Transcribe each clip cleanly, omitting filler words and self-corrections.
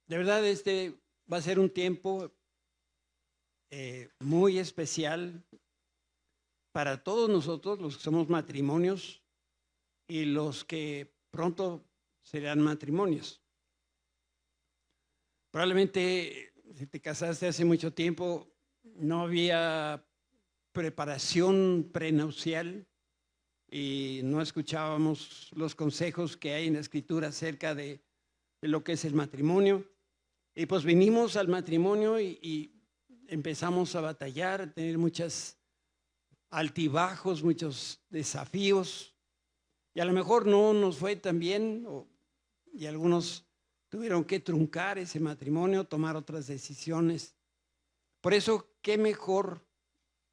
De verdad, este va a ser un tiempo muy especial para todos nosotros, los que somos matrimonios y los que pronto serán matrimonios. Probablemente, si te casaste hace mucho tiempo, no había preparación prenupcial y no escuchábamos los consejos que hay en la Escritura acerca de lo que es el matrimonio. Y pues vinimos al matrimonio y empezamos a batallar, a tener muchos altibajos, muchos desafíos. Y a lo mejor no nos fue tan bien, y algunos tuvieron que truncar ese matrimonio, tomar otras decisiones. Por eso, qué mejor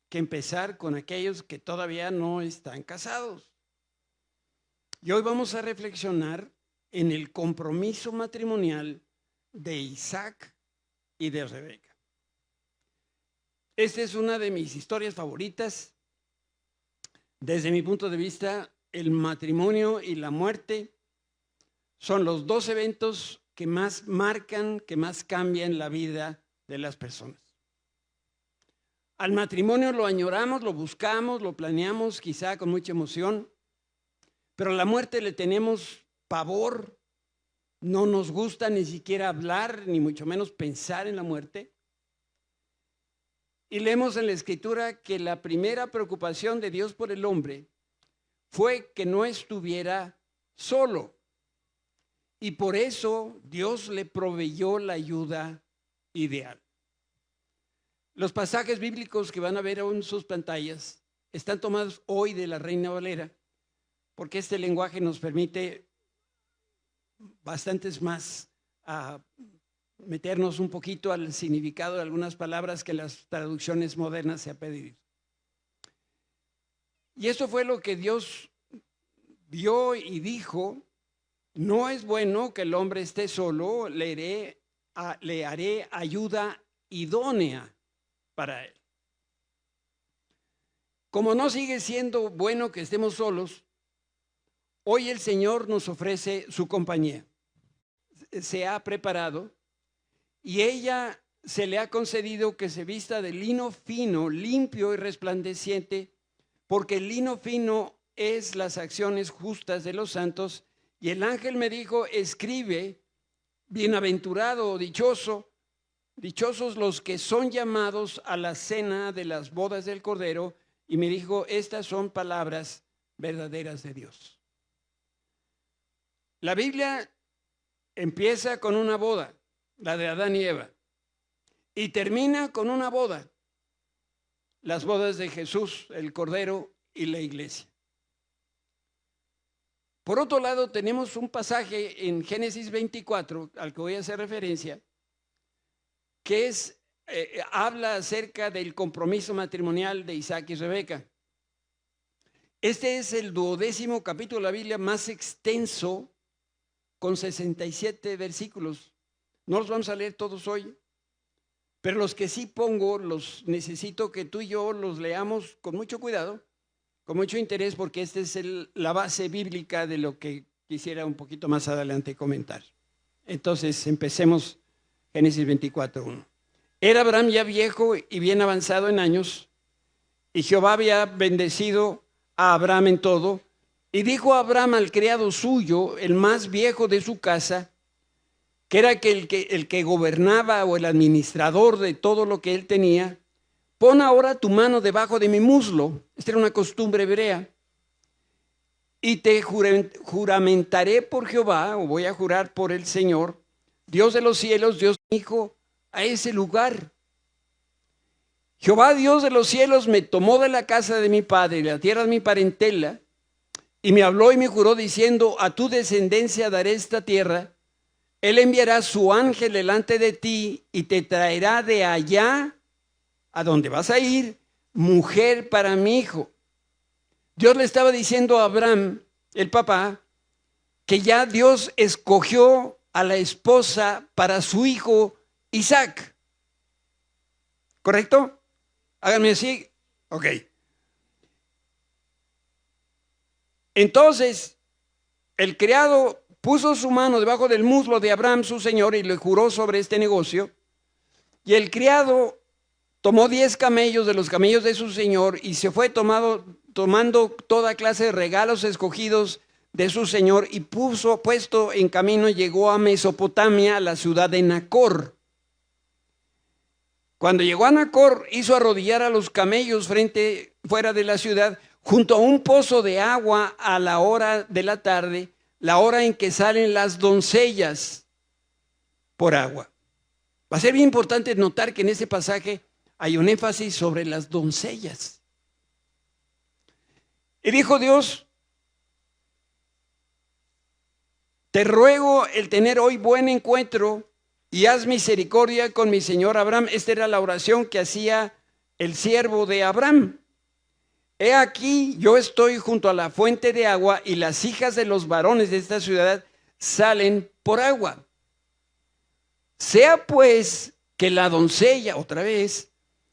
que empezar con aquellos que todavía no están casados. Y hoy vamos a reflexionar en el compromiso matrimonial de Isaac y de Rebeca. Esta es una de mis historias favoritas. Desde mi punto de vista, el matrimonio y la muerte son los dos eventos que más marcan, que más cambian la vida de las personas. Al matrimonio lo añoramos, lo buscamos, lo planeamos quizá con mucha emoción, pero a la muerte le tenemos pavor. No nos gusta ni siquiera hablar, ni mucho menos pensar en la muerte. Y leemos en la Escritura que la primera preocupación de Dios por el hombre fue que no estuviera solo. Y por eso Dios le proveyó la ayuda ideal. Los pasajes bíblicos que van a ver en sus pantallas están tomados hoy de la Reina Valera, porque este lenguaje nos permite bastantes más a meternos un poquito al significado de algunas palabras que las traducciones modernas se han pedido. Y eso fue lo que Dios vio y dijo: no es bueno que el hombre esté solo, le haré ayuda idónea para él. Como no sigue siendo bueno que estemos solos, hoy el Señor nos ofrece su compañía. Se ha preparado y ella se le ha concedido que se vista de lino fino, limpio y resplandeciente, porque el lino fino es las acciones justas de los santos. Y el ángel me dijo: escribe, bienaventurado o dichosos los que son llamados a la cena de las bodas del Cordero. Y me dijo: estas son palabras verdaderas de Dios. La Biblia empieza con una boda, la de Adán y Eva, y termina con una boda, las bodas de Jesús, el Cordero y la iglesia. Por otro lado, tenemos un pasaje en Génesis 24, al que voy a hacer referencia, que habla acerca del compromiso matrimonial de Isaac y Rebeca. Este es el 12º capítulo de la Biblia más extenso, con 67 versículos. No los vamos a leer todos hoy, pero los que sí pongo, los necesito que tú y yo los leamos con mucho cuidado, con mucho interés, porque esta es la base bíblica de lo que quisiera un poquito más adelante comentar. Entonces, empecemos Génesis 24:1. Era Abraham ya viejo y bien avanzado en años, y Jehová había bendecido a Abraham en todo. Y dijo Abraham al criado suyo, el más viejo de su casa, que era el que gobernaba o el administrador de todo lo que él tenía: pon ahora tu mano debajo de mi muslo. Esta era una costumbre hebrea. Y te juramentaré por Jehová, o voy a jurar por el Señor, Dios de los cielos, Dios de mi hijo, a ese lugar. Jehová, Dios de los cielos, me tomó de la casa de mi padre y de la tierra de mi parentela, y me habló y me juró diciendo: a tu descendencia daré esta tierra. Él enviará su ángel delante de ti y te traerá de allá a donde vas a ir, mujer para mi hijo. Dios le estaba diciendo a Abraham, el papá, que ya Dios escogió a la esposa para su hijo Isaac. ¿Correcto? Háganme así. Ok. Entonces, el criado puso su mano debajo del muslo de Abraham, su señor, y le juró sobre este negocio. Y el criado tomó 10 camellos de los camellos de su señor y se fue tomando toda clase de regalos escogidos de su señor y puesto en camino, llegó a Mesopotamia, a la ciudad de Nacor. Cuando llegó a Nacor, hizo arrodillar a los camellos fuera de la ciudad, junto a un pozo de agua a la hora de la tarde, la hora en que salen las doncellas por agua. Va a ser bien importante notar que en ese pasaje hay un énfasis sobre las doncellas. Y dijo Dios: te ruego el tener hoy buen encuentro y haz misericordia con mi señor Abraham. Esta era la oración que hacía el siervo de Abraham. He aquí, yo estoy junto a la fuente de agua y las hijas de los varones de esta ciudad salen por agua. Sea pues que la doncella, otra vez,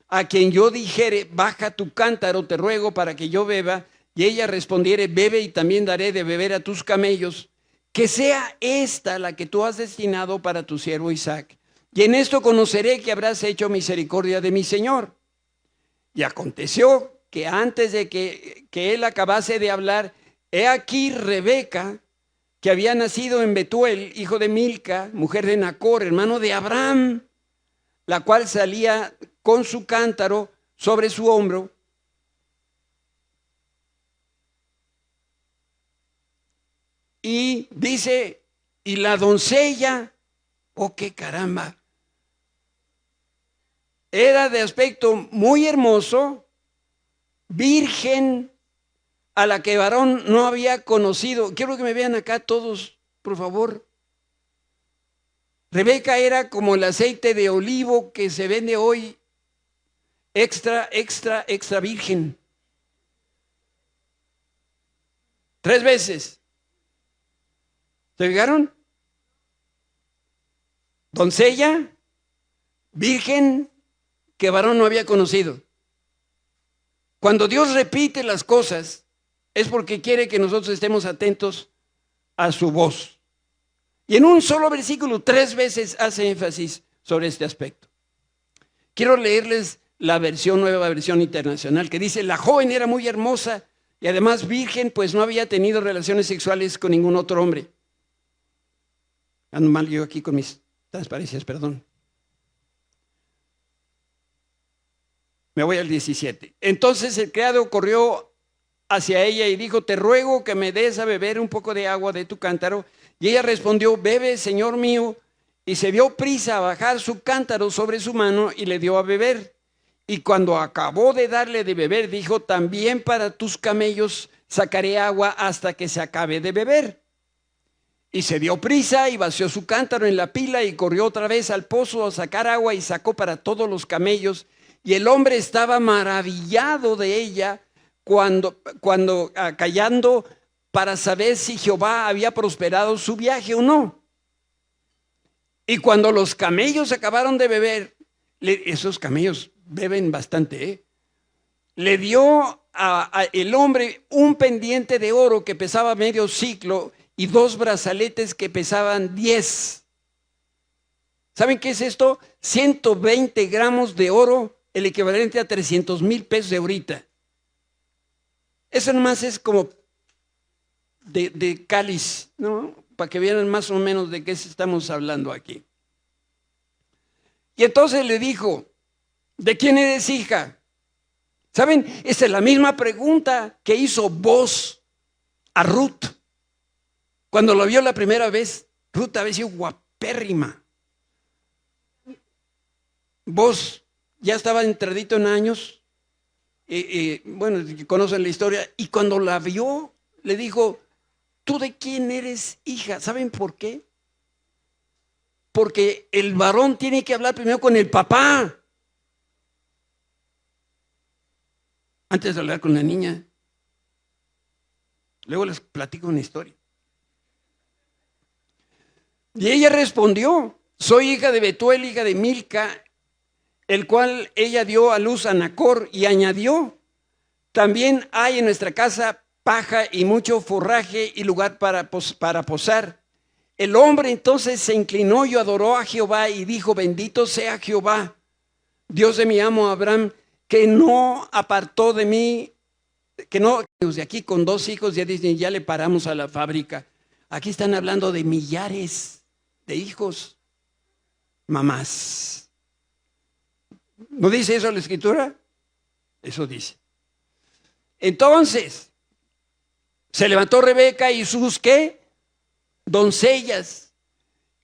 a quien yo dijere, baja tu cántaro, te ruego, para que yo beba, y ella respondiere, bebe y también daré de beber a tus camellos, que sea esta la que tú has destinado para tu siervo Isaac. Y en esto conoceré que habrás hecho misericordia de mi señor. Y aconteció que antes de que él acabase de hablar, he aquí Rebeca, que había nacido en Betuel, hijo de Milca, mujer de Nacor, hermano de Abraham, la cual salía con su cántaro sobre su hombro. Y dice, y la doncella, oh qué caramba, era de aspecto muy hermoso, virgen, a la que varón no había conocido. Quiero que me vean acá todos, por favor. Rebeca era como el aceite de olivo que se vende hoy, extra virgen. 3 veces. ¿Se fijaron? Doncella, virgen, que varón no había conocido. Cuando Dios repite las cosas, es porque quiere que nosotros estemos atentos a su voz. Y en un solo versículo 3 veces hace énfasis sobre este aspecto. Quiero leerles la nueva versión internacional, que dice, la joven era muy hermosa y además virgen, pues no había tenido relaciones sexuales con ningún otro hombre. Ando mal yo aquí con mis transparencias, perdón. Me voy al 17. Entonces el criado corrió hacia ella y dijo, te ruego que me des a beber un poco de agua de tu cántaro. Y ella respondió, bebe, señor mío. Y se dio prisa a bajar su cántaro sobre su mano y le dio a beber. Y cuando acabó de darle de beber, dijo, también para tus camellos sacaré agua hasta que se acabe de beber. Y se dio prisa y vació su cántaro en la pila y corrió otra vez al pozo a sacar agua y sacó para todos los camellos. Y el hombre estaba maravillado de ella cuando callando para saber si Jehová había prosperado su viaje o no. Y cuando los camellos acabaron de beber, esos camellos beben bastante, le dio el hombre un pendiente de oro que pesaba medio siclo y 2 brazaletes que pesaban 10. ¿Saben qué es esto? 120 gramos de oro, el equivalente a 300,000 pesos de ahorita. Eso nomás es como de cáliz, ¿no? Para que vieran más o menos de qué estamos hablando aquí. Y entonces le dijo, ¿de quién eres hija? ¿Saben? Esa es la misma pregunta que hizo Boaz a Ruth. Cuando lo vio la primera vez, Ruth había sido guapérrima. Boaz ya estaba entradito en años, bueno, conocen la historia, y cuando la vio, le dijo, ¿tú de quién eres hija? ¿Saben por qué? Porque el varón tiene que hablar primero con el papá, antes de hablar con la niña. Luego les platico una historia. Y ella respondió, soy hija de Betuel, hija de Milca, el cual ella dio a luz a Nacor, y añadió, también hay en nuestra casa paja y mucho forraje y lugar para posar. El hombre entonces se inclinó y adoró a Jehová y dijo: bendito sea Jehová, Dios de mi amo Abraham, que no apartó de mí, que no, de aquí con 2 hijos ya dicen, ya le paramos a la fábrica. Aquí están hablando de millares de hijos, mamás. ¿No dice eso la Escritura? Eso dice. Entonces, se levantó Rebeca y sus, ¿qué? Doncellas,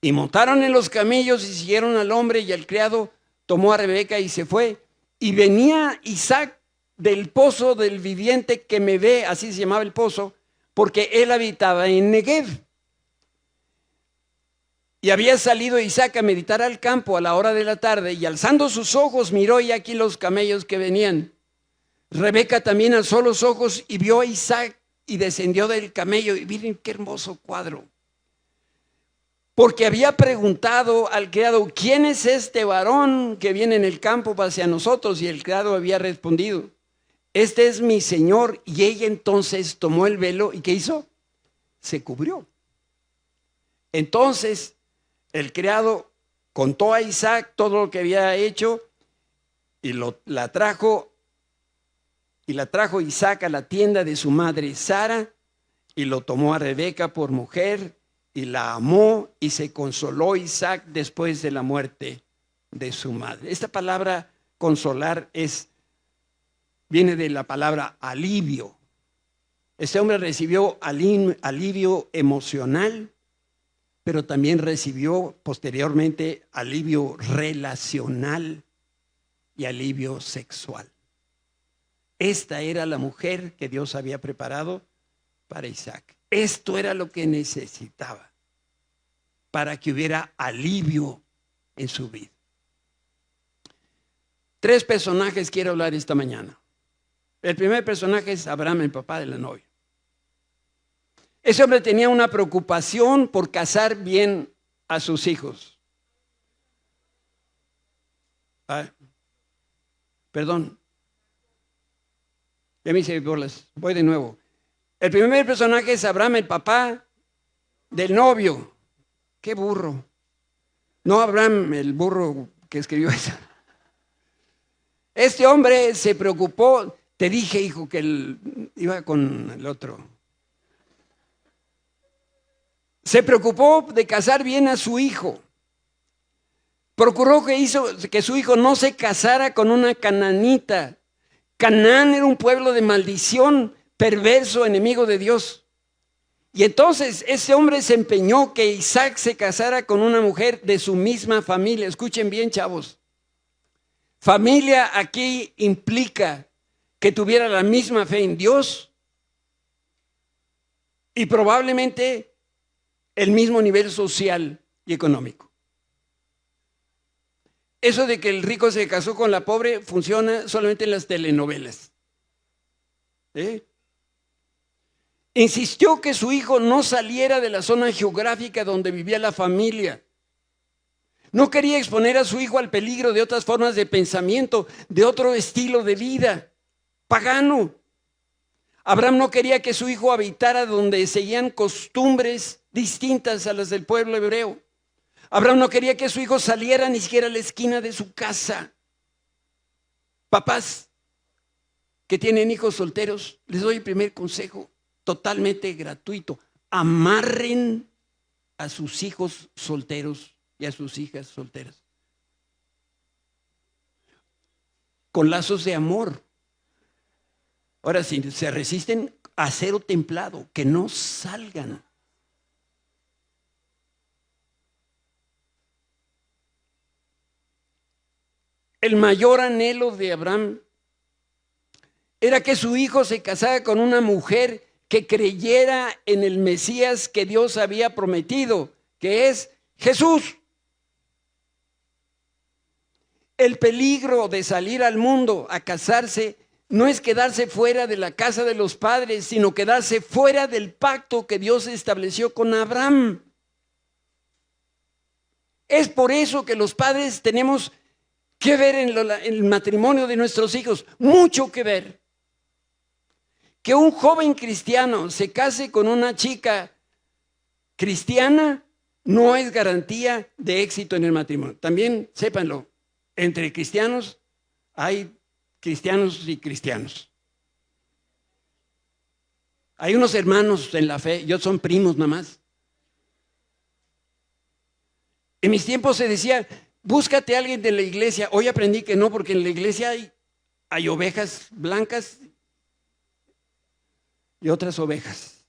y montaron en los camellos y siguieron al hombre, y el criado tomó a Rebeca y se fue. Y venía Isaac del pozo del viviente que me ve, así se llamaba el pozo, porque él habitaba en Negev. Y había salido Isaac a meditar al campo a la hora de la tarde, y alzando sus ojos miró, y aquí los camellos que venían. Rebeca también alzó los ojos y vio a Isaac y descendió del camello. Y miren qué hermoso cuadro. Porque había preguntado al criado: ¿quién es este varón que viene en el campo hacia nosotros? Y el criado había respondido: este es mi señor. Y ella entonces tomó el velo y ¿qué hizo? Se cubrió. Entonces el criado contó a Isaac todo lo que había hecho y la trajo Isaac a la tienda de su madre Sara, y lo tomó a Rebeca por mujer y la amó, y se consoló Isaac después de la muerte de su madre. Esta palabra consolar viene de la palabra alivio. Este hombre recibió alivio emocional, pero también recibió posteriormente alivio relacional y alivio sexual. Esta era la mujer que Dios había preparado para Isaac. Esto era lo que necesitaba para que hubiera alivio en su vida. 3 personajes quiero hablar esta mañana. El primer personaje es Abraham, el papá de la novia. Ese hombre tenía una preocupación por casar bien a sus hijos. Perdón. Ya me hice bolas. Voy de nuevo. El primer personaje es Abraham, el papá del novio. ¡Qué burro! No Abraham, el burro que escribió eso. Este hombre se preocupó. Te dije, hijo, que él iba con el otro. Se preocupó de casar bien a su hijo. Procuró que su hijo no se casara con una cananita. Canaán era un pueblo de maldición, perverso, enemigo de Dios. Y entonces ese hombre se empeñó que Isaac se casara con una mujer de su misma familia. Escuchen bien, chavos. Familia aquí implica que tuviera la misma fe en Dios y probablemente el mismo nivel social y económico. Eso de que el rico se casó con la pobre funciona solamente en las telenovelas. Insistió que su hijo no saliera de la zona geográfica donde vivía la familia. No quería exponer a su hijo al peligro de otras formas de pensamiento, de otro estilo de vida pagano. Abraham no quería que su hijo habitara donde seguían costumbres distintas a las del pueblo hebreo. Abraham no quería que su hijo saliera ni siquiera a la esquina de su casa. Papás que tienen hijos solteros, les doy el primer consejo, totalmente gratuito. Amarren a sus hijos solteros y a sus hijas solteras con lazos de amor. Ahora, si se resisten, acero templado, que no salgan. El mayor anhelo de Abraham era que su hijo se casara con una mujer que creyera en el Mesías que Dios había prometido, que es Jesús. El peligro de salir al mundo a casarse no es quedarse fuera de la casa de los padres, sino quedarse fuera del pacto que Dios estableció con Abraham. Es por eso que los padres tenemos que ver en el matrimonio de nuestros hijos, mucho que ver. Que un joven cristiano se case con una chica cristiana no es garantía de éxito en el matrimonio. También sépanlo, entre cristianos hay cristianos y cristianos. Hay unos hermanos en la fe, yo son primos nada más. En mis tiempos se decía, búscate a alguien de la iglesia. Hoy aprendí que no, porque en la iglesia hay ovejas blancas y otras ovejas.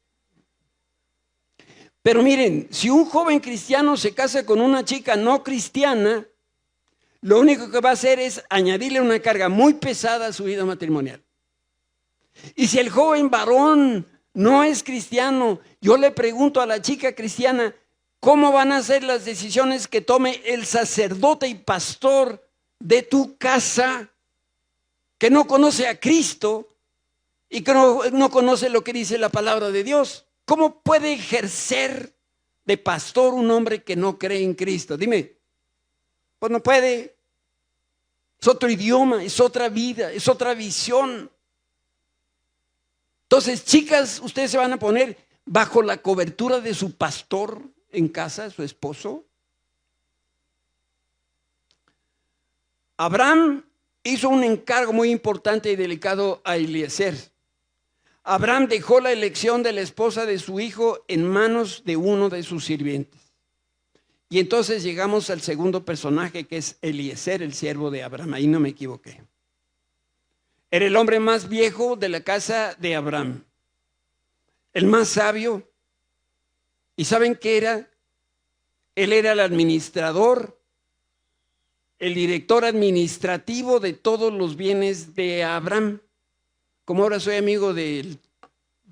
Pero miren, si un joven cristiano se casa con una chica no cristiana, lo único que va a hacer es añadirle una carga muy pesada a su vida matrimonial. Y si el joven varón no es cristiano, yo le pregunto a la chica cristiana, ¿cómo van a ser las decisiones que tome el sacerdote y pastor de tu casa que no conoce a Cristo y que no conoce lo que dice la palabra de Dios? ¿Cómo puede ejercer de pastor un hombre que no cree en Cristo? Dime, pues no puede. Es otro idioma, es otra vida, es otra visión. Entonces, chicas, ustedes se van a poner bajo la cobertura de su pastor en casa, su esposo. Abraham hizo un encargo muy importante y delicado a Eliezer. Abraham dejó la elección de la esposa de su hijo en manos de uno de sus sirvientes. Y entonces llegamos al segundo personaje, que es Eliezer, el siervo de Abraham. Ahí no me equivoqué. Era el hombre más viejo de la casa de Abraham, el más sabio. ¿Y saben qué era? Él era el administrador, el director administrativo de todos los bienes de Abraham. Como ahora soy amigo del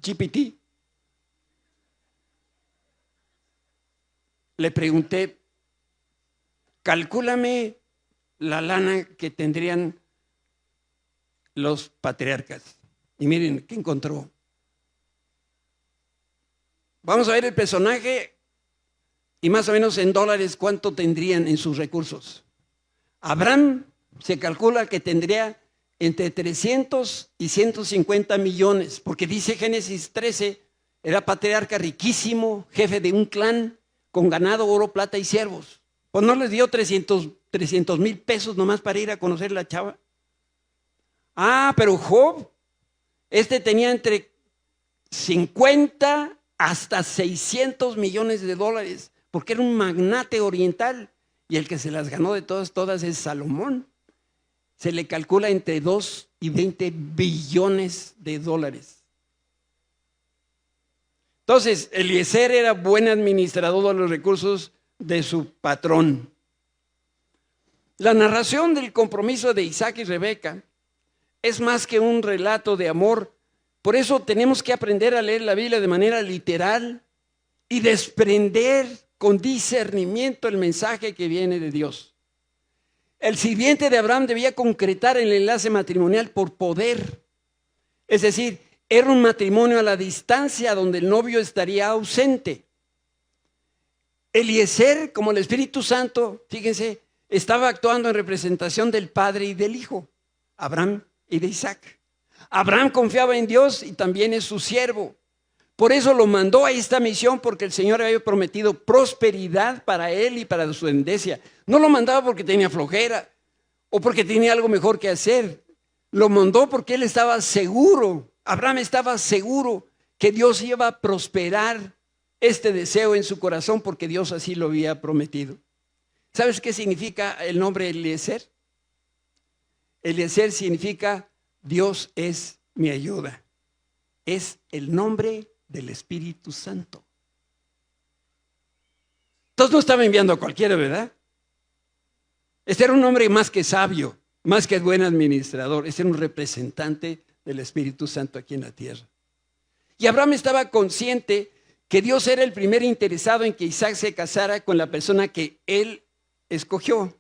GPT, le pregunté, calcúlame la lana que tendrían los patriarcas. Y miren, ¿qué encontró? Vamos a ver el personaje y más o menos en dólares cuánto tendrían en sus recursos. Abraham se calcula que tendría entre 300 y 150 millones, porque dice Génesis 13, era patriarca riquísimo, jefe de un clan, con ganado, oro, plata y siervos. Pues no les dio 300,000 pesos nomás para ir a conocer la chava. Pero Job, tenía entre 50 hasta 600 millones de dólares, porque era un magnate oriental, y el que se las ganó de todas es Salomón. Se le calcula entre 2 y 20 billones de dólares. Entonces, Eliezer era buen administrador de los recursos de su patrón. La narración del compromiso de Isaac y Rebeca es más que un relato de amor. Por eso tenemos que aprender a leer la Biblia de manera literal y desprender con discernimiento el mensaje que viene de Dios. El sirviente de Abraham debía concretar el enlace matrimonial por poder. Es decir, era un matrimonio a la distancia donde el novio estaría ausente. Eliezer, como el Espíritu Santo, fíjense, estaba actuando en representación del Padre y del Hijo, Abraham y de Isaac. Abraham confiaba en Dios y también es su siervo. Por eso lo mandó a esta misión, porque el Señor había prometido prosperidad para él y para su descendencia. No lo mandaba porque tenía flojera o porque tenía algo mejor que hacer. Lo mandó porque él estaba seguro, Abraham estaba seguro que Dios iba a prosperar este deseo en su corazón, porque Dios así lo había prometido. ¿Sabes qué significa el nombre Eliezer? Eliezer significa Dios es mi ayuda. Es el nombre del Espíritu Santo. Entonces no estaba enviando a cualquiera, ¿verdad? Este era un hombre más que sabio, más que buen administrador. Este era un representante del Espíritu Santo aquí en la tierra. Y Abraham estaba consciente que Dios era el primer interesado en que Isaac se casara con la persona que él escogió.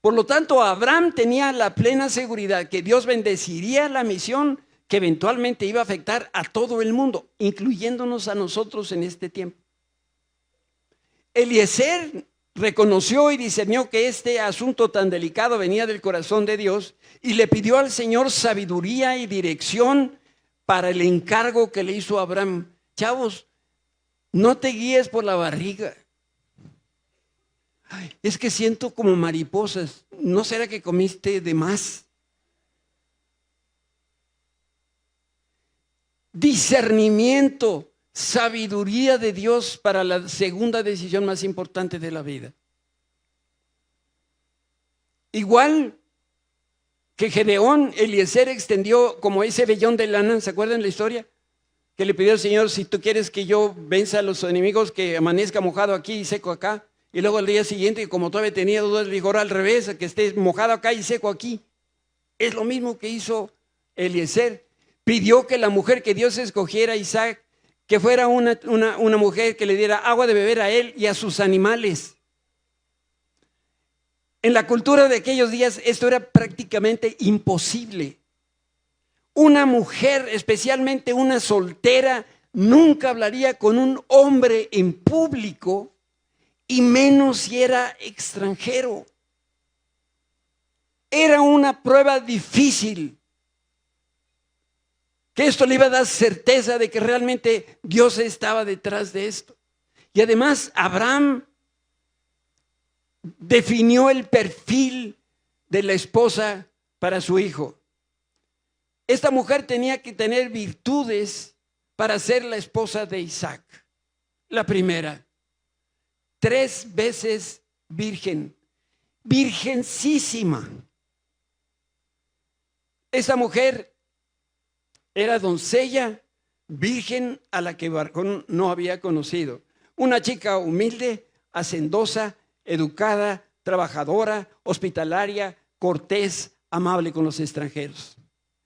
Por lo tanto, Abraham tenía la plena seguridad que Dios bendeciría la misión que eventualmente iba a afectar a todo el mundo, incluyéndonos a nosotros en este tiempo. Eliezer reconoció y discernió que este asunto tan delicado venía del corazón de Dios y le pidió al Señor sabiduría y dirección para el encargo que le hizo a Abraham. Chavos, no te guíes por la barriga. Ay, es que siento como mariposas. ¿No será que comiste de más? Discernimiento, sabiduría de Dios para la segunda decisión más importante de la vida. Igual que Gedeón, Eliezer extendió como ese vellón de lana, ¿se acuerdan la historia? Que le pidió al Señor, si tú quieres que yo venza a los enemigos, que amanezca mojado aquí y seco acá. Y luego al día siguiente, como todavía tenía dudas, le dijo, ahora al revés, que esté mojado acá y seco aquí. Es lo mismo que hizo Eliezer. Pidió que la mujer que Dios escogiera, Isaac, que fuera una mujer que le diera agua de beber a él y a sus animales. En la cultura de aquellos días esto era prácticamente imposible. Una mujer, especialmente una soltera, nunca hablaría con un hombre en público y menos si era extranjero. Era una prueba difícil. Que esto le iba a dar certeza de que realmente Dios estaba detrás de esto. Y además Abraham definió el perfil de la esposa para su hijo. Esta mujer tenía que tener virtudes para ser la esposa de Isaac. La primera, 3 veces virgen, virgencísima. Esta mujer era doncella, virgen a la que Balaam no había conocido. Una chica humilde, hacendosa, educada, trabajadora, hospitalaria, cortés, amable con los extranjeros.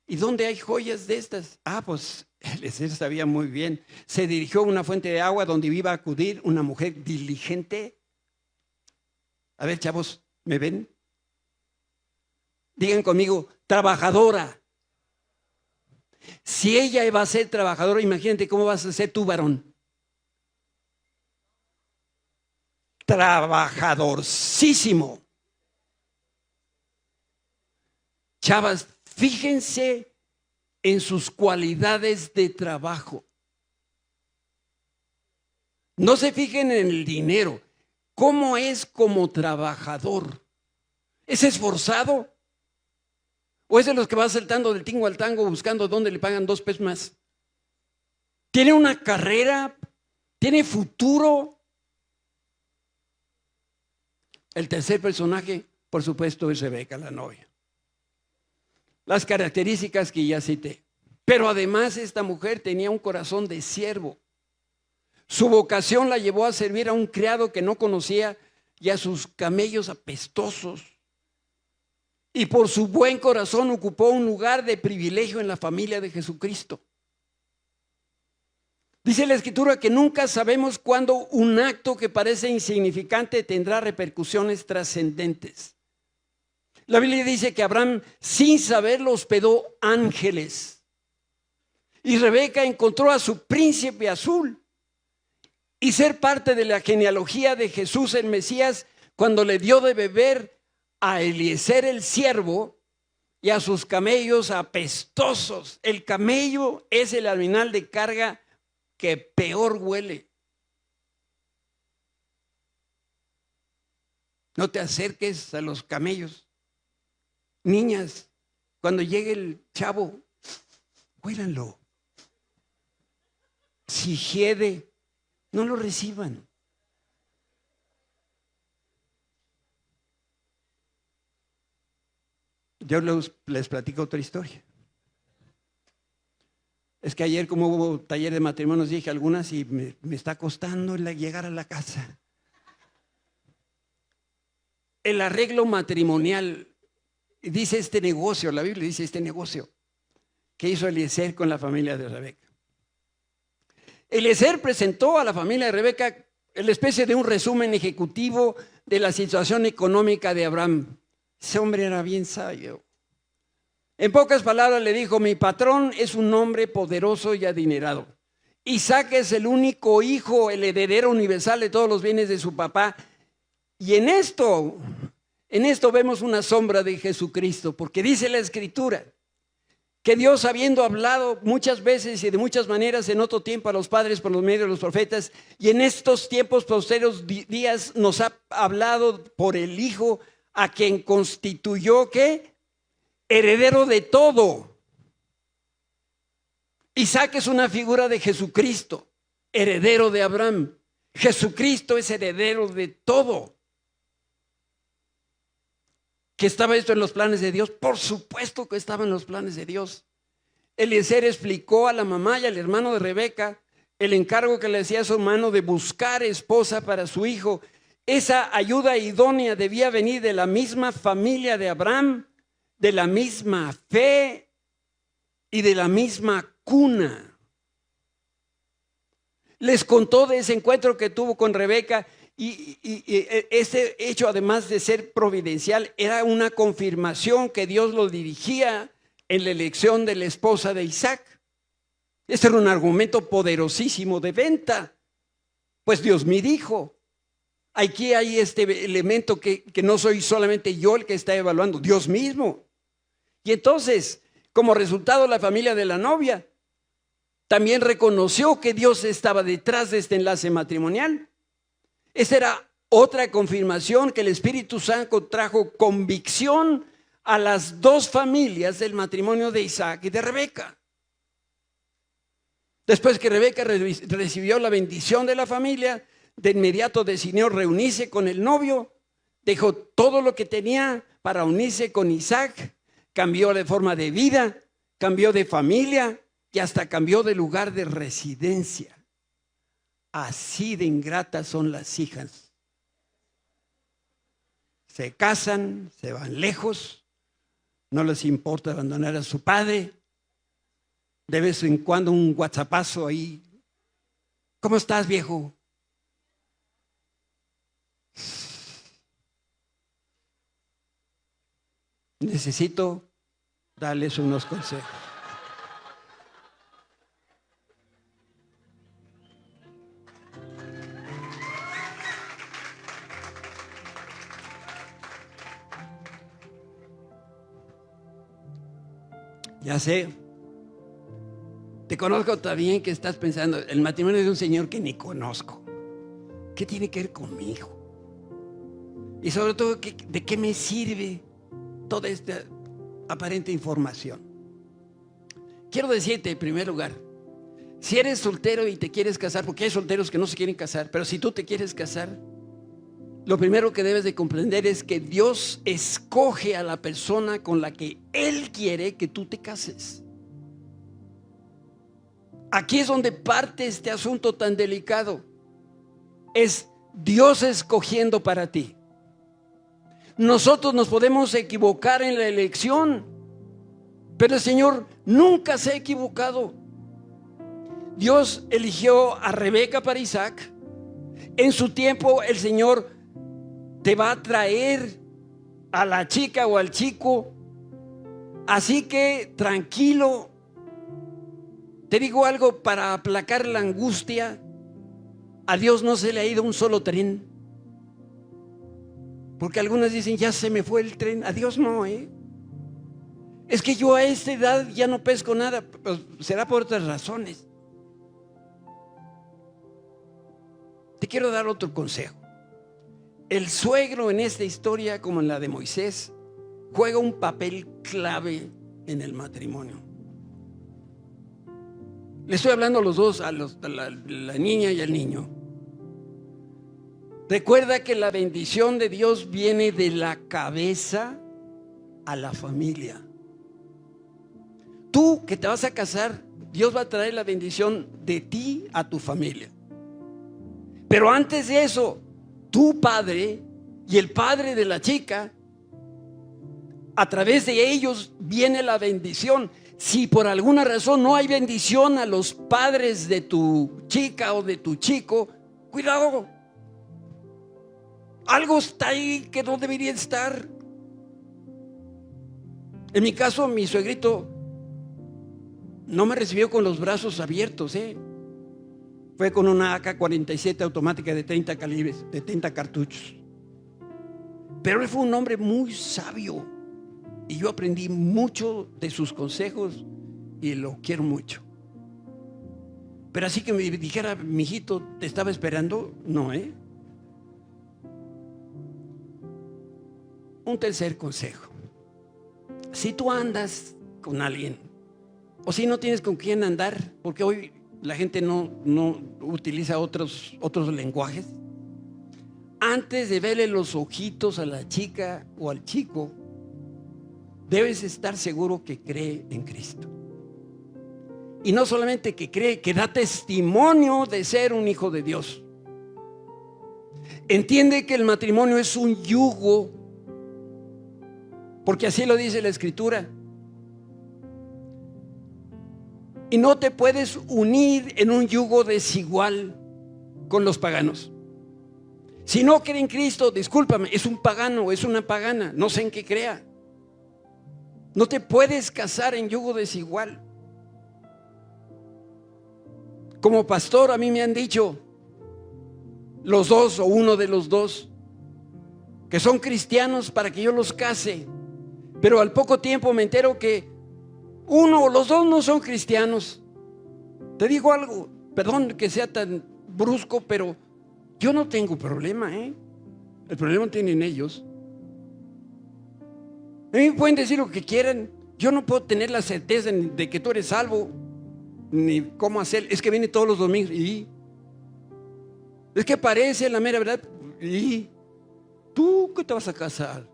¿Y dónde hay joyas de estas? Pues Eliezer sabía muy bien. Se dirigió a una fuente de agua donde iba a acudir una mujer diligente. A ver, chavos, ¿me ven? Digan conmigo, trabajadora. Si ella iba a ser trabajadora, imagínate cómo vas a ser tú, varón. Trabajadorcísimo. Chavas, fíjense en sus cualidades de trabajo. No se fijen en el dinero. ¿Cómo es como trabajador? ¿Es esforzado? ¿O es de los que va saltando del tingo al tango buscando dónde le pagan 2 pesos más? ¿Tiene una carrera? ¿Tiene futuro? El tercer personaje, por supuesto, es Rebeca, la novia. Las características que ya cité. Pero además esta mujer tenía un corazón de siervo. Su vocación la llevó a servir a un criado que no conocía y a sus camellos apestosos. Y por su buen corazón ocupó un lugar de privilegio en la familia de Jesucristo. Dice la Escritura que nunca sabemos cuándo un acto que parece insignificante tendrá repercusiones trascendentes. La Biblia dice que Abraham, sin saberlo, hospedó ángeles. Y Rebeca encontró a su príncipe azul. Y ser parte de la genealogía de Jesús el Mesías, cuando le dio de beber a Eliezer el siervo y a sus camellos apestosos. El camello es el animal de carga que peor huele. No te acerques a los camellos. Niñas, cuando llegue el chavo, huélanlo. Si hiede, no lo reciban. Yo les platico otra historia. Es que ayer, como hubo taller de matrimonios, dije algunas y me está costando llegar a la casa. El arreglo matrimonial, dice este negocio, la Biblia dice este negocio que hizo Eliezer con la familia de Rebeca. Eliezer presentó a la familia de Rebeca la especie de un resumen ejecutivo de la situación económica de Abraham. Ese hombre era bien sabio. En pocas palabras le dijo: mi patrón es un hombre poderoso y adinerado. Isaac es el único hijo, el heredero universal de todos los bienes de su papá. Y en esto vemos una sombra de Jesucristo, porque dice la Escritura que Dios, habiendo hablado muchas veces y de muchas maneras en otro tiempo a los padres por los medios de los profetas, y en estos tiempos posteriores días nos ha hablado por el Hijo, a quien constituyó, ¿qué? Heredero de todo. Isaac es una figura de Jesucristo, heredero de Abraham. Jesucristo es heredero de todo. ¿Que estaba esto en los planes de Dios? Por supuesto que estaba en los planes de Dios. Eliezer explicó a la mamá y al hermano de Rebeca el encargo que le hacía a su hermano de buscar esposa para su hijo. Esa ayuda idónea debía venir de la misma familia de Abraham, de la misma fe y de la misma cuna. Les contó de ese encuentro que tuvo con Rebeca y este hecho, además de ser providencial, era una confirmación que Dios lo dirigía en la elección de la esposa de Isaac. Este era un argumento poderosísimo de venta. Pues Dios me dijo. Aquí hay este elemento que no soy solamente yo el que está evaluando, Dios mismo. Y entonces, como resultado, la familia de la novia también reconoció que Dios estaba detrás de este enlace matrimonial. Esa era otra confirmación que el Espíritu Santo trajo convicción a las dos familias del matrimonio de Isaac y de Rebeca. Después que Rebeca recibió la bendición de la familia, de inmediato decidió reunirse con el novio, dejó todo lo que tenía para unirse con Isaac, cambió de forma de vida, cambió de familia y hasta cambió de lugar de residencia. Así de ingratas son las hijas. Se casan, se van lejos, no les importa abandonar a su padre. De vez en cuando un whatsappazo ahí. ¿Cómo estás, viejo? Necesito darles unos consejos. Ya sé, te conozco también que estás pensando, el matrimonio de un señor que ni conozco. ¿Qué tiene que ver conmigo? Y sobre todo, ¿de qué me sirve toda esta aparente información? Quiero decirte, en primer lugar, si eres soltero y te quieres casar, porque hay solteros que no se quieren casar, pero si tú te quieres casar, lo primero que debes de comprender es que Dios escoge a la persona con la que Él quiere que tú te cases. Aquí es donde parte este asunto tan delicado. Es Dios escogiendo para ti. Nosotros nos podemos equivocar en la elección, pero el Señor nunca se ha equivocado. Dios eligió a Rebeca para Isaac. En su tiempo el Señor te va a traer a la chica o al chico. Así que tranquilo. Te digo algo para aplacar la angustia. A Dios no se le ha ido un solo tren. Porque algunas dicen, ya se me fue el tren. A Dios no, Es que yo a esta edad ya no pesco nada. Pues será por otras razones. Te quiero dar otro consejo. El suegro en esta historia, como en la de Moisés, juega un papel clave en el matrimonio. Le estoy hablando a los dos, a la niña y al niño. Recuerda que la bendición de Dios viene de la cabeza a la familia. Tú que te vas a casar, Dios va a traer la bendición de ti a tu familia. Pero antes de eso, tu padre y el padre de la chica, a través de ellos viene la bendición. Si por alguna razón no hay bendición a los padres de tu chica o de tu chico, cuidado. Algo está ahí que no debería estar. En mi caso, mi suegrito no me recibió con los brazos abiertos, Fue con una AK-47 automática de 30 calibres, de 30 cartuchos. Pero él fue un hombre muy sabio y yo aprendí mucho de sus consejos y lo quiero mucho. Pero así que me dijera, mijito, ¿te estaba esperando? No, ¿eh? Un tercer consejo. Si tú andas con alguien, o si no tienes con quién andar, porque hoy la gente no utiliza otros lenguajes, antes de verle los ojitos a la chica o al chico, debes estar seguro que cree en Cristo. Y no solamente que cree, que da testimonio de ser un hijo de Dios. Entiende que el matrimonio es un yugo, porque así lo dice la Escritura. Y no te puedes unir en un yugo desigual con los paganos. Si no cree en Cristo, discúlpame, es un pagano, es una pagana, no sé en qué crea. No te puedes casar en yugo desigual. Como pastor, a mí me han dicho los dos o uno de los dos que son cristianos para que yo los case, pero al poco tiempo me entero que uno o los dos no son cristianos. Te digo algo, perdón que sea tan brusco, pero yo no tengo problema, ¿eh? El problema lo tienen ellos. A mí me pueden decir lo que quieran. Yo no puedo tener la certeza de que tú eres salvo, ni cómo hacer. Es que viene todos los domingos y es que parece la mera verdad. ¿Y tú qué te vas a casar?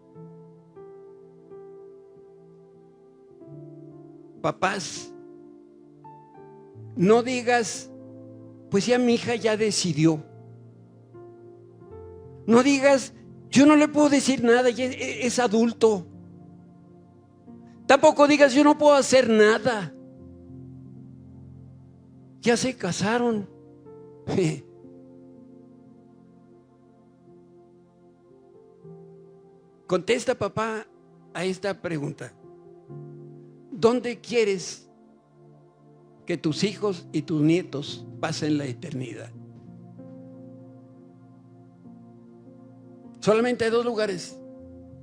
Papás, no digas, pues ya mi hija ya decidió. No digas, yo no le puedo decir nada, ya es adulto. Tampoco digas, yo no puedo hacer nada. Ya se casaron. Contesta, papá, a esta pregunta. ¿Dónde quieres que tus hijos y tus nietos pasen la eternidad? Solamente hay dos lugares,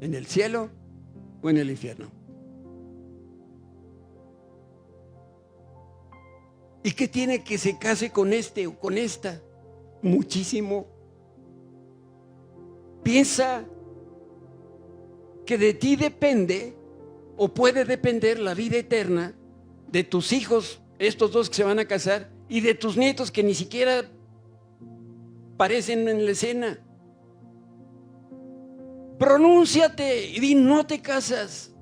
en el cielo o en el infierno. ¿Y qué tiene que se case con este o con esta? Muchísimo. Piensa que de ti depende o puede depender la vida eterna de tus hijos, estos dos que se van a casar, y de tus nietos que ni siquiera aparecen en la escena. Pronúnciate y di, no te casas.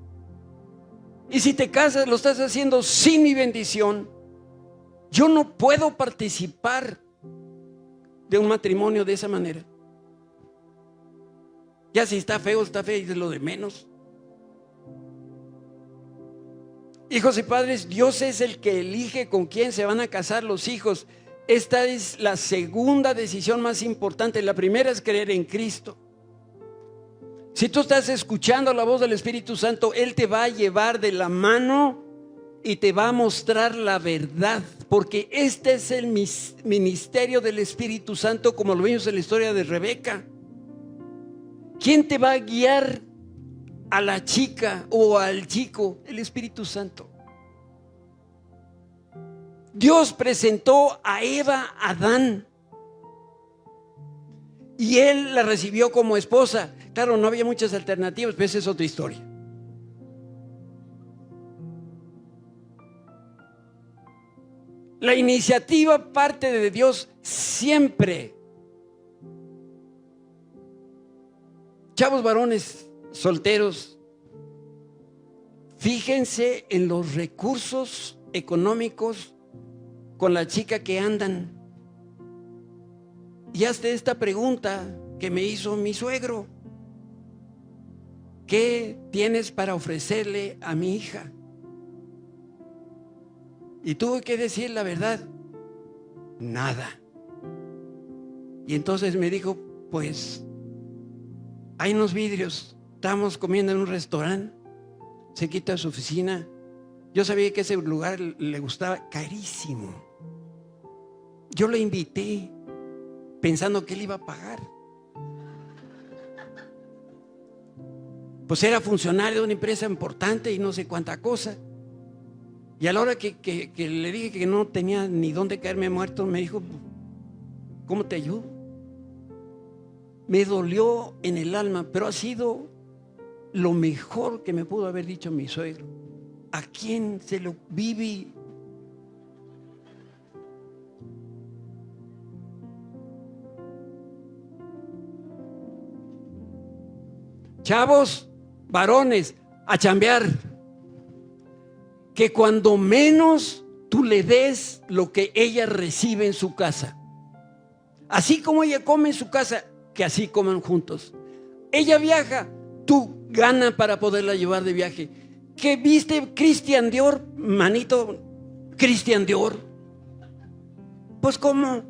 Y si te casas, lo estás haciendo sin mi bendición. Yo no puedo participar de un matrimonio de esa manera. Ya si está feo y es lo de menos. Hijos y padres, Dios es el que elige con quién se van a casar los hijos. Esta es la segunda decisión más importante. La primera es creer en Cristo. Si tú estás escuchando la voz del Espíritu Santo, Él te va a llevar de la mano y te va a mostrar la verdad, porque este es el ministerio del Espíritu Santo, como lo vimos en la historia de Rebeca. ¿Quién te va a guiar a la chica o al chico? El Espíritu Santo. Dios presentó a Eva a Adán y él la recibió como esposa. Claro, no había muchas alternativas, pero esa es otra historia. La iniciativa parte de Dios siempre. Chavos varones solteros, fíjense en los recursos económicos con la chica que andan. Y hazte esta pregunta que me hizo mi suegro: ¿qué tienes para ofrecerle a mi hija? Y tuve que decir la verdad: nada. Y entonces me dijo, pues hay unos vidrios, estamos comiendo en un restaurante cerquita de su oficina. Yo sabía que ese lugar le gustaba, carísimo. Yo lo invité pensando que él iba a pagar. Pues era funcionario de una empresa importante y no sé cuánta cosa. Y a la hora que le dije que no tenía ni dónde caerme muerto, me dijo, ¿cómo te ayudo? Me dolió en el alma, pero ha sido lo mejor que me pudo haber dicho mi suegro. ¿A quién se lo viví? Chavos, varones, a chambear. Que cuando menos tú le des lo que ella recibe en su casa. Así como ella come en su casa, que así coman juntos. Ella viaja, tú gana para poderla llevar de viaje. ¿Qué viste Christian Dior, manito? Christian Dior. Pues ¿cómo?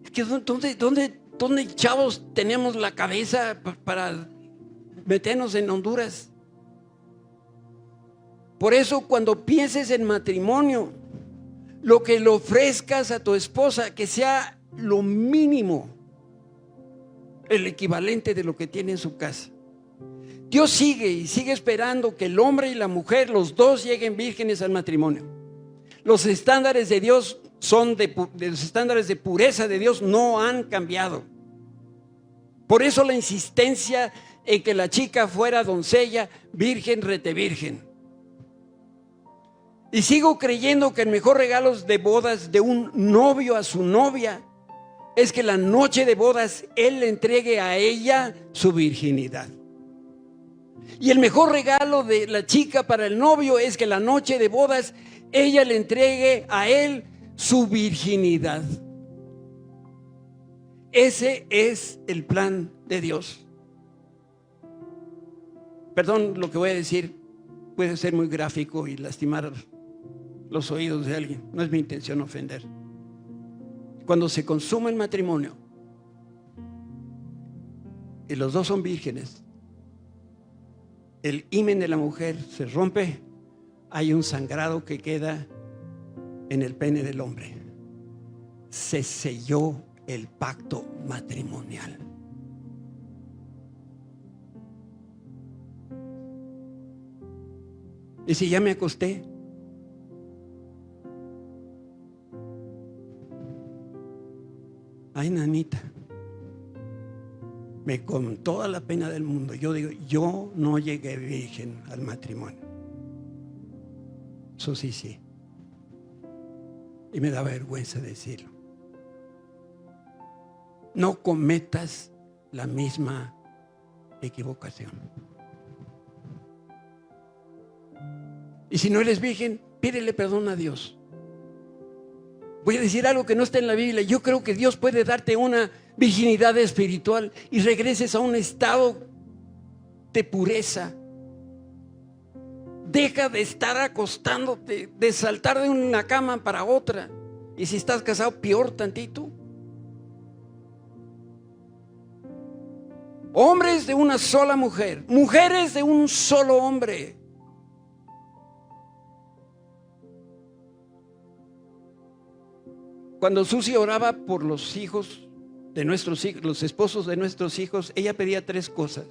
Es que ¿dónde chavos tenemos la cabeza para meternos en Honduras? Por eso cuando pienses en matrimonio, lo que le ofrezcas a tu esposa, que sea lo mínimo, el equivalente de lo que tiene en su casa. Dios sigue esperando que el hombre y la mujer, los dos, lleguen vírgenes al matrimonio. Los estándares de Dios los estándares de pureza de Dios no han cambiado. Por eso la insistencia en que la chica fuera doncella, virgen, retevirgen. Y sigo creyendo que el mejor regalo de bodas de un novio a su novia es que la noche de bodas él le entregue a ella su virginidad. Y el mejor regalo de la chica para el novio es que la noche de bodas ella le entregue a él su virginidad. Ese es el plan de Dios. Perdón, lo que voy a decir puede ser muy gráfico y lastimar los oídos de alguien. No es mi intención ofender. Cuando se consuma el matrimonio y los dos son vírgenes, el himen de la mujer se rompe, hay un sangrado que queda en el pene del hombre. Se selló el pacto matrimonial. Y si ya me acosté, ay, nanita, con toda la pena del mundo, yo digo, yo no llegué virgen al matrimonio. Eso sí. Y me da vergüenza decirlo. No cometas la misma equivocación. Y si no eres virgen, pídele perdón a Dios. Voy a decir algo que no está en la Biblia. Yo creo que Dios puede darte una virginidad espiritual y regreses a un estado de pureza. Deja de estar acostándote, de saltar de una cama para otra. Y si estás casado, peor tantito. Hombres de una sola mujer, mujeres de un solo hombre. Cuando Susi oraba por los hijos de nuestros hijos, los esposos de nuestros hijos, ella pedía 3 cosas: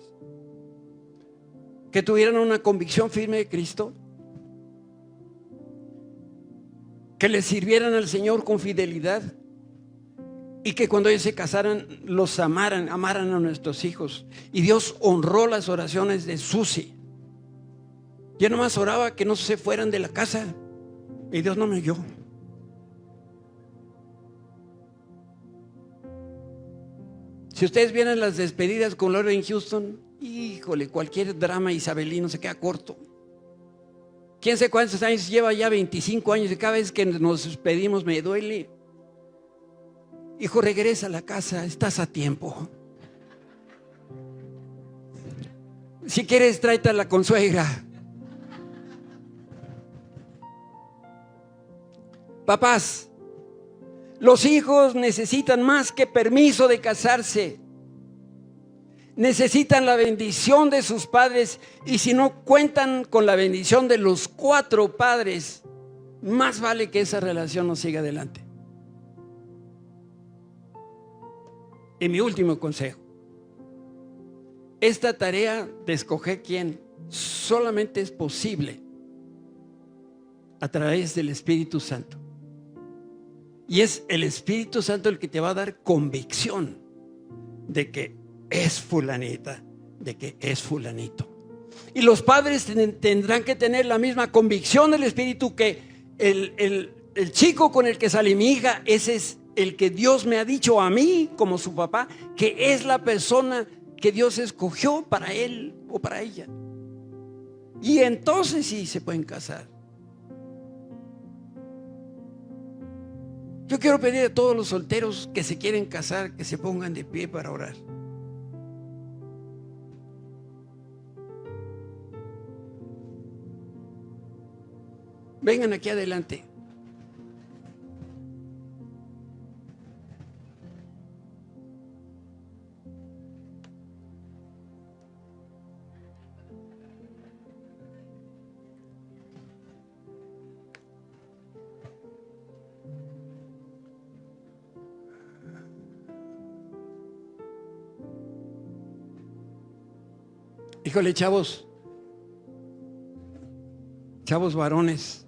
que tuvieran una convicción firme de Cristo, que le sirvieran al Señor con fidelidad y que cuando ellos se casaran los amaran a nuestros hijos. Y Dios honró las oraciones de Susi. Yo nomás oraba que no se fueran de la casa y Dios no me oyó. Si ustedes vieran las despedidas con Laura en Houston, híjole, cualquier drama isabelino se queda corto. ¿Quién sabe cuántos años lleva? Ya 25 años y cada vez que nos despedimos me duele. Hijo, regresa a la casa, estás a tiempo. Si quieres, tráete a la consuegra. Papás, los hijos necesitan más que permiso de casarse. Necesitan la bendición de sus padres, y si no cuentan con la bendición de los 4 padres, más vale que esa relación no siga adelante. Y mi último consejo: esta tarea de escoger quién solamente es posible a través del Espíritu Santo. Y es el Espíritu Santo el que te va a dar convicción de que es fulanita, de que es fulanito. Y los padres tendrán que tener la misma convicción del Espíritu, que el chico con el que sale mi hija, ese es el que Dios me ha dicho a mí como su papá, que es la persona que Dios escogió para él o para ella. Y entonces sí se pueden casar. Yo quiero pedir a todos los solteros que se quieren casar que se pongan de pie para orar. Vengan aquí adelante. Híjole, chavos varones,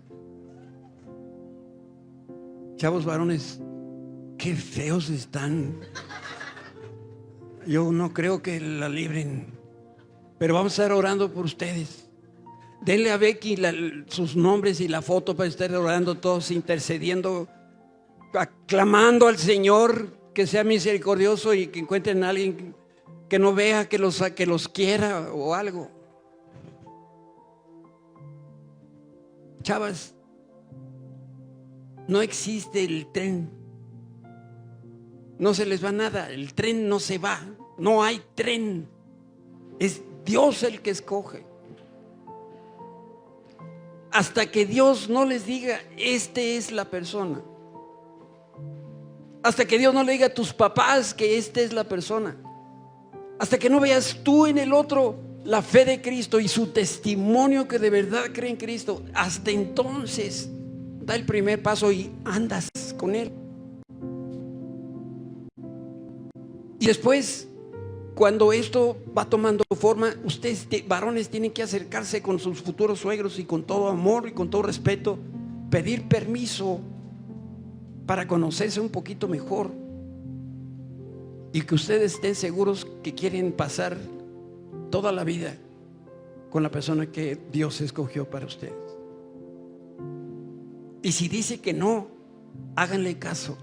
qué feos están. Yo no creo que la libren, pero vamos a estar orando por ustedes. Denle a Becky sus nombres y la foto para estar orando todos, intercediendo, aclamando al Señor que sea misericordioso y que encuentren a alguien que no vea, que los quiera o algo. Chavas, no existe el tren. No se les va nada, el tren no se va, no hay tren. Es Dios el que escoge. Hasta que Dios no les diga, esta es la persona. Hasta que Dios no le diga a tus papás que esta es la persona. Hasta que no veas tú en el otro la fe de Cristo y su testimonio que de verdad cree en Cristo, hasta entonces da el primer paso y andas con Él. Y después, cuando esto va tomando forma, ustedes varones tienen que acercarse con sus futuros suegros y con todo amor y con todo respeto, pedir permiso para conocerse un poquito mejor. Y que ustedes estén seguros que quieren pasar toda la vida con la persona que Dios escogió para ustedes. Y si dice que no, háganle caso.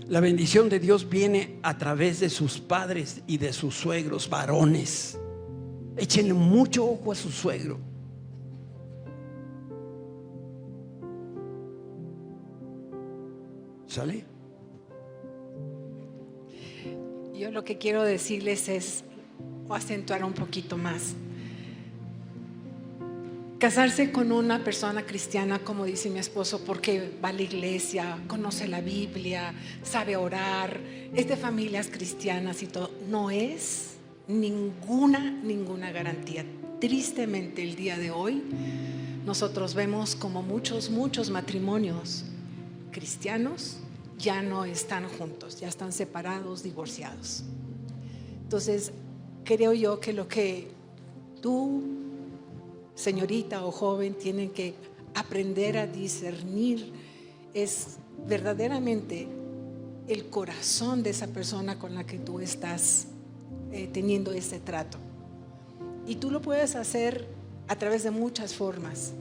La bendición de Dios viene a través de sus padres y de sus suegros varones. Échenle mucho ojo a su suegro. ¿Sale? Yo lo que quiero decirles es, o acentuar un poquito más, casarse con una persona cristiana, como dice mi esposo, porque va a la iglesia, conoce la Biblia, sabe orar, es de familias cristianas y todo, no es ninguna garantía. Tristemente el día de hoy nosotros vemos como muchos matrimonios cristianos ya no están juntos, ya están separados, divorciados. Entonces, creo yo que lo que tú, señorita o joven, tienen que aprender a discernir es verdaderamente el corazón de esa persona con la que tú estás teniendo ese trato. Y tú lo puedes hacer a través de muchas formas.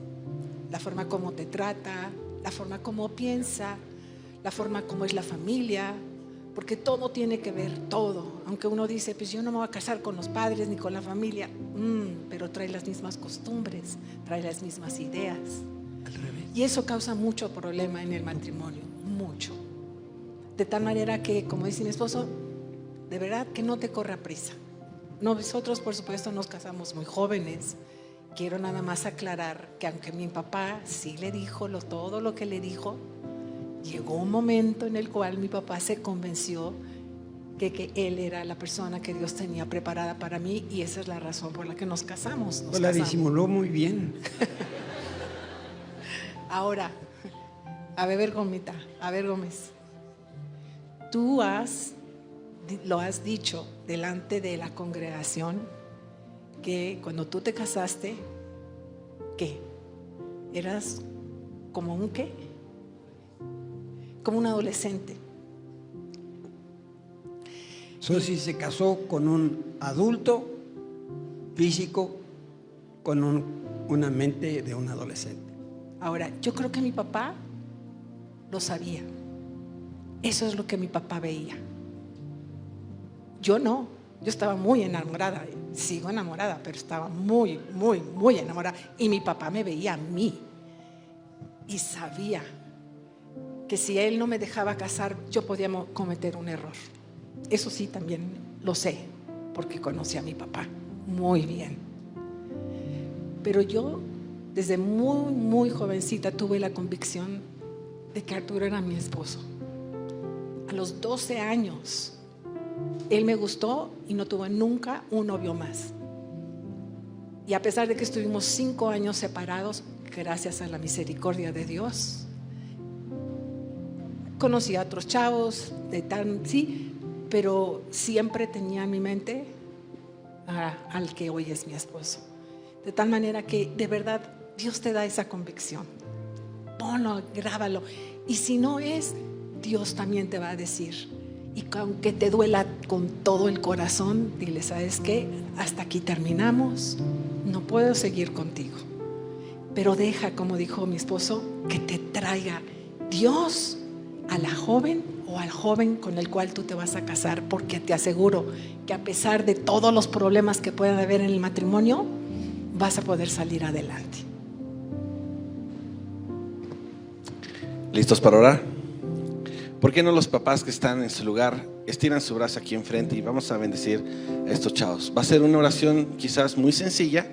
La forma como te trata, la forma como piensa, la forma como es la familia, porque todo tiene que ver, todo. Aunque uno dice, pues yo no me voy a casar con los padres ni con la familia, pero trae las mismas costumbres, trae las mismas ideas. Al revés. Y eso causa mucho problema en el matrimonio, mucho. De tal manera que, como dice mi esposo, de verdad que no te corra prisa. Nosotros, por supuesto, nos casamos muy jóvenes. Quiero nada más aclarar que aunque mi papá sí le dijo todo lo que le dijo, llegó un momento en el cual mi papá se convenció que él era la persona que Dios tenía preparada para mí, y esa es la razón por la que nos casamos. Pues la disimuló muy bien. Ahora, a ver, Gomita, a ver, Gómez, tú has lo has dicho delante de la congregación, que cuando tú te casaste, ¿qué? ¿Eras como un qué? Como un adolescente. Susi se casó con un adulto físico, con una mente de un adolescente. Ahora, yo creo que mi papá lo sabía. Eso es lo que mi papá veía. Yo no. Yo estaba muy enamorada. Sigo enamorada, pero estaba muy, muy, muy enamorada. Y mi papá me veía a mí. Y sabía que si él no me dejaba casar, yo podía cometer un error. Eso sí, también lo sé, porque conocí a mi papá muy bien. Pero yo, desde muy, muy jovencita, tuve la convicción de que Arturo era mi esposo. A los 12 años, él me gustó y no tuve nunca un novio más. Y a pesar de que estuvimos 5 años separados, gracias a la misericordia de Dios, conocí a otros chavos, sí, pero siempre tenía en mi mente al que hoy es mi esposo. De tal manera que de verdad Dios te da esa convicción. Ponlo, grábalo. Y si no es, Dios también te va a decir. Y aunque te duela con todo el corazón, dile, ¿sabes qué? Hasta aquí terminamos. No puedo seguir contigo. Pero deja, como dijo mi esposo, que te traiga Dios a la joven o al joven con el cual tú te vas a casar, porque te aseguro que a pesar de todos los problemas que puedan haber en el matrimonio, vas a poder salir adelante. ¿Listos para orar? ¿Por qué no los papás que están en su lugar estiran su brazo aquí enfrente y vamos a bendecir a estos chavos? Va a ser una oración quizás muy sencilla,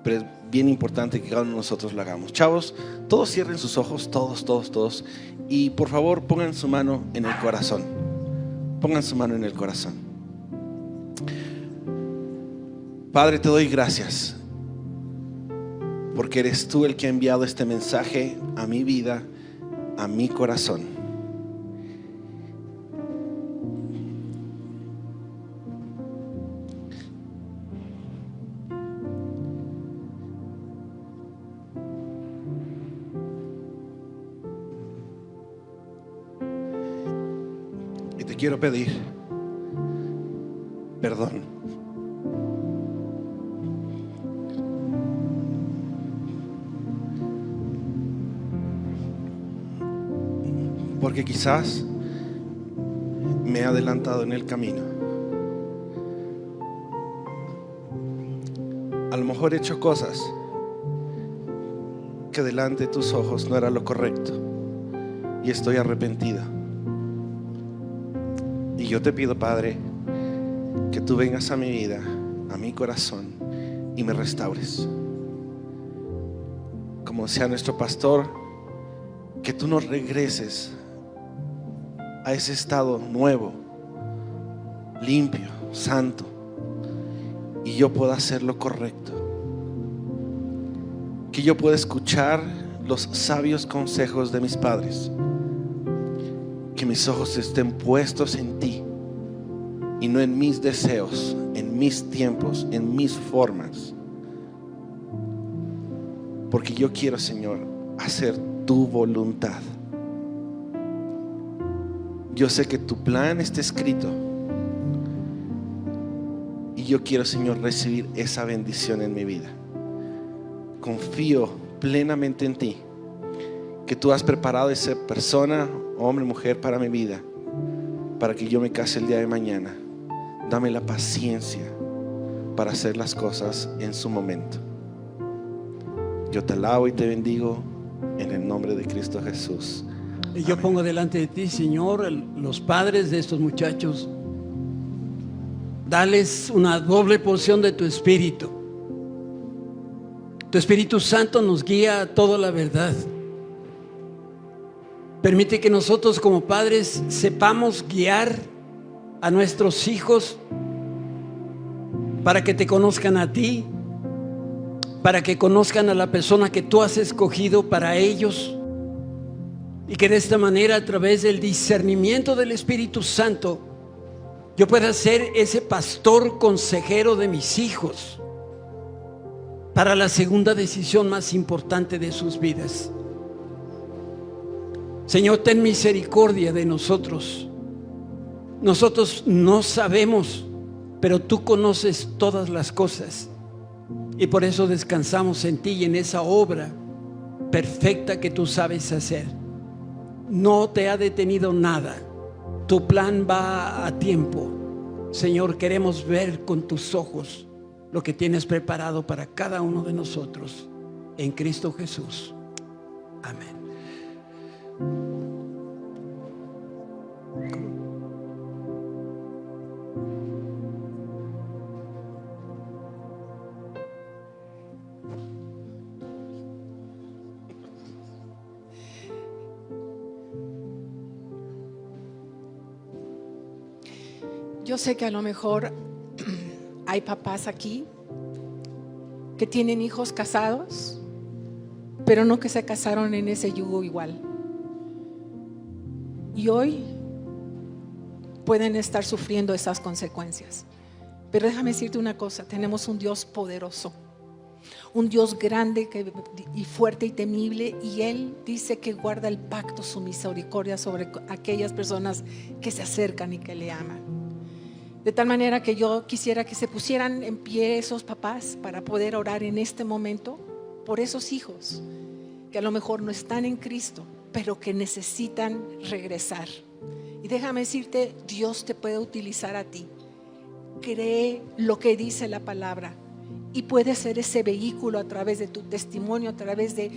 pero es bien importante que cada uno de nosotros la hagamos. Chavos, todos cierren sus ojos, todos. Y por favor pongan su mano en el corazón. Pongan su mano en el corazón. Padre, te doy gracias porque eres tú el que ha enviado este mensaje a mi vida, a mi corazón. Y te quiero pedir perdón. Porque quizás me he adelantado en el camino. A lo mejor he hecho cosas que delante de tus ojos no era lo correcto y estoy arrepentido. Y yo te pido, Padre, que tú vengas a mi vida, a mi corazón y me restaures. Como sea nuestro pastor, que tú nos regreses a ese estado nuevo, limpio, santo, y yo pueda hacer lo correcto, que yo pueda escuchar los sabios consejos de mis padres, que mis ojos estén puestos en ti y no en mis deseos, en mis tiempos, en mis formas, porque yo quiero, Señor, hacer tu voluntad. Yo sé que tu plan está escrito y yo quiero, Señor, recibir esa bendición en mi vida. Confío plenamente en ti, que tú has preparado esa persona, hombre, mujer, para mi vida, para que yo me case el día de mañana. Dame la paciencia para hacer las cosas en su momento. Yo te alabo y te bendigo en el nombre de Cristo Jesús. Y yo pongo delante de ti, Señor, los padres de estos muchachos. Dales una doble porción de tu Espíritu. Tu Espíritu Santo nos guía a toda la verdad. Permite que nosotros como padres sepamos guiar a nuestros hijos para que te conozcan a ti, para que conozcan a la persona que tú has escogido para ellos. Y que de esta manera, a través del discernimiento del Espíritu Santo, yo pueda ser ese pastor consejero de mis hijos para la segunda decisión más importante de sus vidas. Señor, ten misericordia de nosotros. Nosotros no sabemos, pero tú conoces todas las cosas. Y por eso descansamos en ti y en esa obra perfecta que tú sabes hacer. No te ha detenido nada. Tu plan va a tiempo. Señor, queremos ver con tus ojos lo que tienes preparado para cada uno de nosotros. En Cristo Jesús. Amén. Yo sé que a lo mejor hay papás aquí que tienen hijos casados, pero no que se casaron en ese yugo igual. Y hoy pueden estar sufriendo esas consecuencias. Pero déjame decirte una cosa, tenemos un Dios poderoso, un Dios grande y fuerte y temible, y Él dice que guarda el pacto, su misericordia sobre aquellas personas que se acercan y que le aman. De tal manera que yo quisiera que se pusieran en pie esos papás para poder orar en este momento por esos hijos que a lo mejor no están en Cristo, pero que necesitan regresar. Y déjame decirte, Dios te puede utilizar a ti. Cree lo que dice la palabra y puede ser ese vehículo a través de tu testimonio, a través de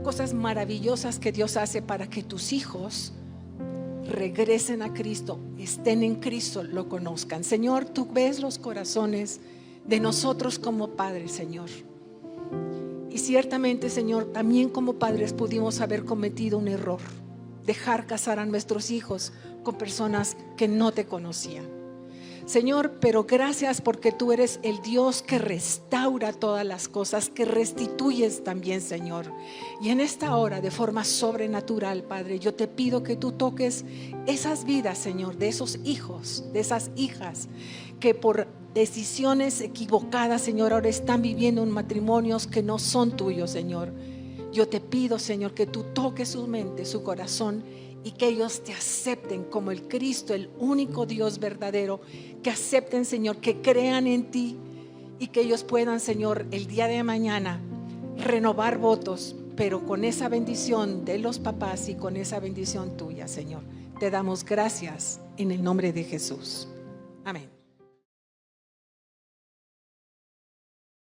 cosas maravillosas que Dios hace para que tus hijos regresen a Cristo, estén en Cristo, lo conozcan. Señor, tú ves los corazones de nosotros como padres, Señor. Y ciertamente, Señor, también como padres pudimos haber cometido un error, dejar casar a nuestros hijos con personas que no te conocían. Señor, pero gracias porque tú eres el Dios que restaura todas las cosas, que restituyes también, Señor. Y en esta hora, de forma sobrenatural, Padre, yo te pido que tú toques esas vidas, Señor, de esos hijos, de esas hijas que por decisiones equivocadas, Señor, ahora están viviendo en matrimonios que no son tuyos, Señor. Yo te pido, Señor, que tú toques su mente, su corazón, y que ellos te acepten como el Cristo, el único Dios verdadero. Que acepten, Señor, que crean en ti y que ellos puedan, Señor, el día de mañana renovar votos, pero con esa bendición de los papás y con esa bendición tuya, Señor. Te damos gracias en el nombre de Jesús. Amén.